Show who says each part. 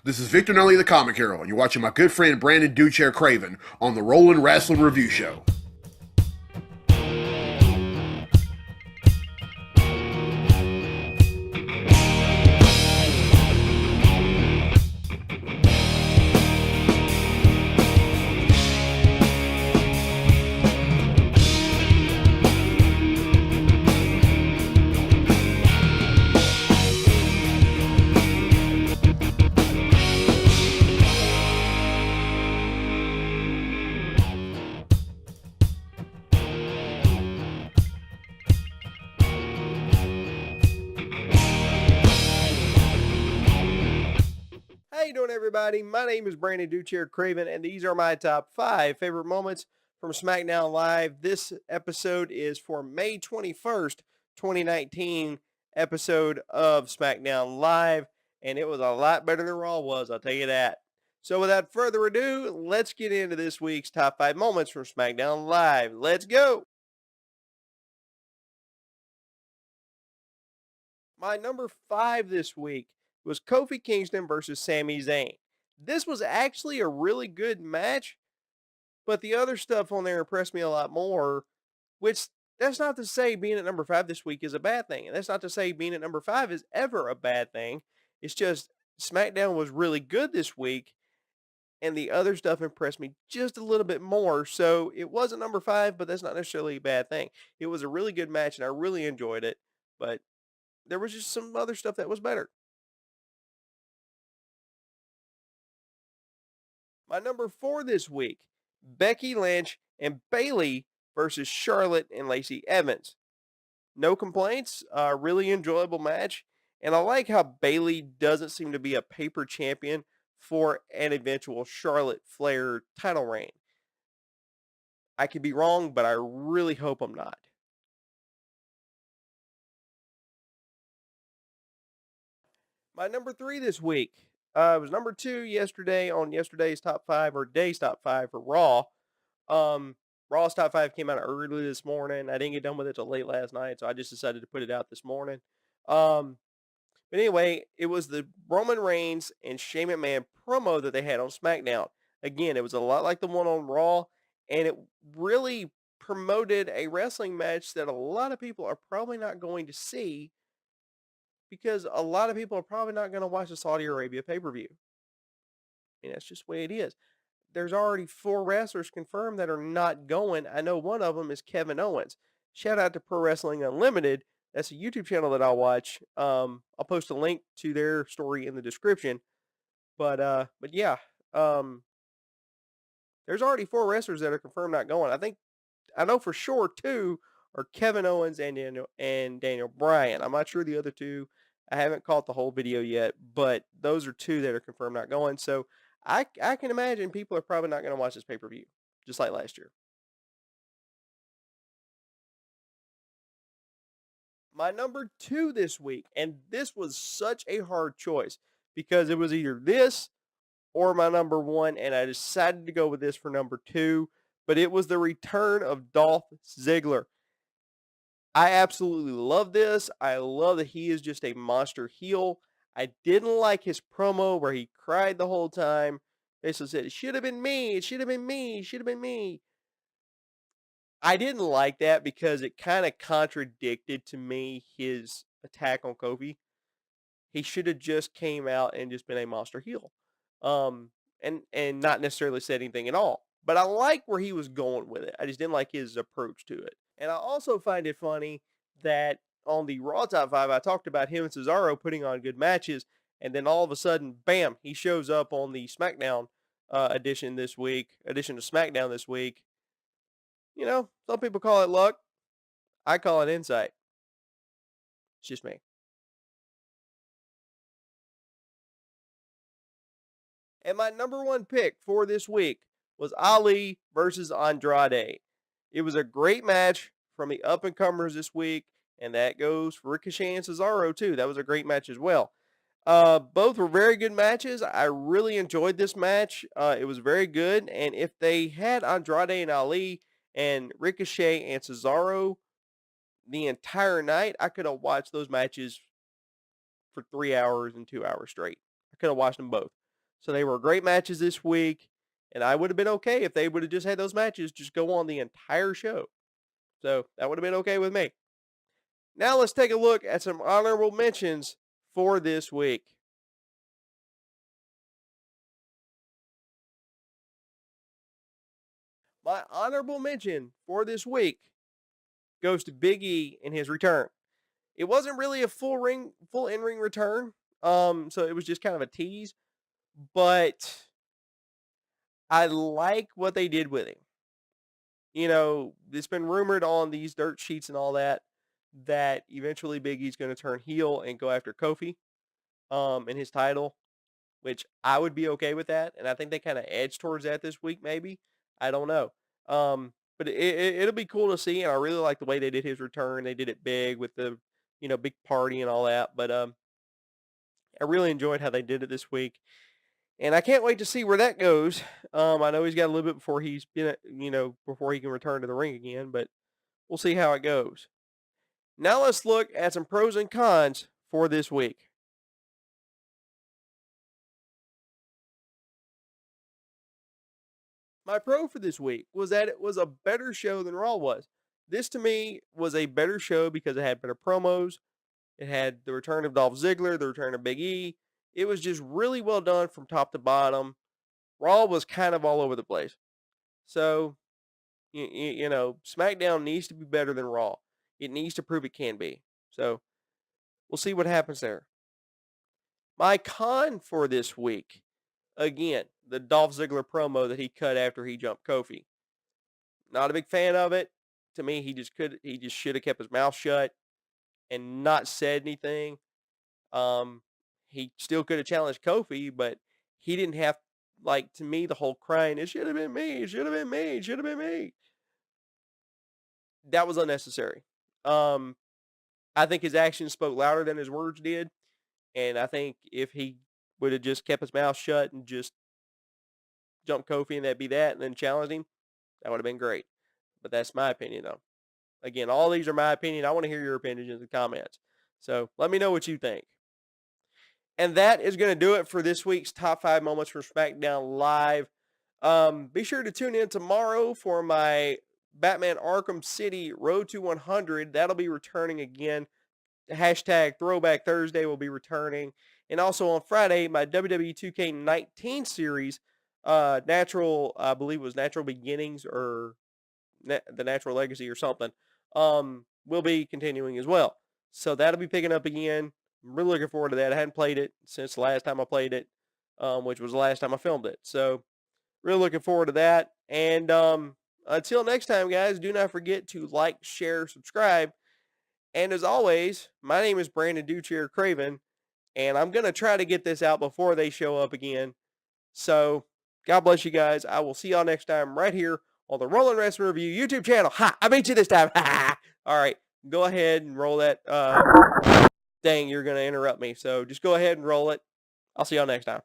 Speaker 1: This is Victor Nunley, the Comic Hero, and you're watching my good friend Brandon Dudechair Craven on the Rollin' Rasslin' Review Show.
Speaker 2: How you doing, everybody? My name is Brandon Dudechair Craven, and these are my top 5 favorite moments from Smackdown Live. This episode is for May 21st, 2019 episode of Smackdown Live, and it was a lot better than Raw was, I'll tell you that. So without further ado, let's get into this week's top 5 moments from Smackdown Live. Let's go! My number 5 this week was Kofi Kingston versus Sami Zayn. This was actually a really good match, but the other stuff on there impressed me a lot more, which that's not to say being at number 5 this week is a bad thing. And that's not to say being at number 5 is ever a bad thing. It's just SmackDown was really good this week, and the other stuff impressed me just a little bit more. So it wasn't number 5, but that's not necessarily a bad thing. It was a really good match, and I really enjoyed it, but there was just some other stuff that was better. My number 4 this week, Becky Lynch and Bayley versus Charlotte and Lacey Evans. No complaints, really enjoyable match, and I like how Bayley doesn't seem to be a paper champion for an eventual Charlotte Flair title reign. I could be wrong, but I really hope I'm not. My number 3 this week, it was number 2 yesterday on yesterday's top 5 or day's top 5 for Raw. Raw's top 5 came out early this morning. I didn't get done with it till late last night, so I just decided to put it out this morning. But anyway, it was the Roman Reigns and Shane McMahon promo that they had on SmackDown. Again, it was a lot like the one on Raw, and it really promoted a wrestling match that a lot of people are probably not going to see, because a lot of people are probably not going to watch the Saudi Arabia pay-per-view. And that's just the way it is. There's already 4 wrestlers confirmed that are not going. I know one of them is Kevin Owens. Shout out to Pro Wrestling Unlimited. That's a YouTube channel that I'll watch. I'll post a link to their story in the description. But yeah, there's already 4 wrestlers that are confirmed not going. I know for sure 2 are Kevin Owens and Daniel Bryan. I'm not sure the other 2. I haven't caught the whole video yet, but those are 2 that are confirmed not going. So I can imagine people are probably not going to watch this pay-per-view, just like last year. My number 2 this week, and this was such a hard choice because it was either this or my number 1, and I decided to go with this for number 2, but it was the return of Dolph Ziggler. I absolutely love this. I love that he is just a monster heel. I didn't like his promo where he cried the whole time. Basically said, it should have been me. It should have been me. It should have been me. I didn't like that because it kind of contradicted to me his attack on Kofi. He should have just came out and just been a monster heel. And not necessarily said anything at all. But I like where he was going with it. I just didn't like his approach to it. And I also find it funny that on the Raw Top 5, I talked about him and Cesaro putting on good matches, and then all of a sudden, bam, he shows up on the SmackDown edition of SmackDown this week. You know, some people call it luck. I call it insight. It's just me. And my number 1 pick for this week was Ali versus Andrade. It was a great match from the up-and-comers this week, and that goes for Ricochet and Cesaro, too. That was a great match as well. Both were very good matches. I really enjoyed this match. It was very good, and if they had Andrade and Ali and Ricochet and Cesaro the entire night, I could have watched those matches for 3 hours and 2 hours straight. I could have watched them both. So they were great matches this week, and I would have been okay if they would have just had those matches just go on the entire show. So that would have been okay with me. Now let's take a look at some honorable mentions for this week. My honorable mention for this week goes to Big E in his return. It wasn't really a full in-ring return, so it was just kind of a tease, but I like what they did with him. You know, it's been rumored on these dirt sheets and all that eventually Big E's going to turn heel and go after Kofi in his title, which I would be okay with that, and I think they kind of edged towards that this week maybe. I don't know. But it'll be cool to see, and I really like the way they did his return. They did it big with the, big party and all that, but I really enjoyed how they did it this week. And I can't wait to see where that goes. I know he's got a little bit before he's been, before he can return to the ring again, but we'll see how it goes. Now let's look at some pros and cons for this week. My pro for this week was that it was a better show than Raw was. This to me was a better show because it had better promos. It had the return of Dolph Ziggler, the return of Big E. It was just really well done from top to bottom. Raw was kind of all over the place. So, Smackdown needs to be better than Raw. It needs to prove it can be. So, we'll see what happens there. My con for this week, again, the Dolph Ziggler promo that he cut after he jumped Kofi. Not a big fan of it. To me, he just should have kept his mouth shut and not said anything. He still could have challenged Kofi, but he didn't have, to me, the whole crying, it should have been me, it should have been me, it should have been me. That was unnecessary. I think his actions spoke louder than his words did, and I think if he would have just kept his mouth shut and just jumped Kofi and that'd be that, and then challenged him, that would have been great. But that's my opinion, though. Again, all these are my opinion. I want to hear your opinions in the comments. So let me know what you think. And that is going to do it for this week's Top 5 Moments from SmackDown Live. Be sure to tune in tomorrow for my Batman Arkham City Road to 100. That'll be returning again. Hashtag Throwback Thursday will be returning. And also on Friday, my WWE 2K19 series, I believe it was Natural Beginnings or The Natural Legacy or something, will be continuing as well. So that'll be picking up again. I'm really looking forward to that. I hadn't played it since the last time I played it, which was the last time I filmed it. So really looking forward to that. And until next time, guys, do not forget to like, share, subscribe. And as always, my name is Brandon Dudechair Craven, and I'm going to try to get this out before they show up again. So God bless you guys. I will see y'all next time right here on the Rolling Wrestling Review YouTube channel. Ha! I beat you this time. All right. Go ahead and roll that. Dang, you're going to interrupt me. So just go ahead and roll it. I'll see y'all next time.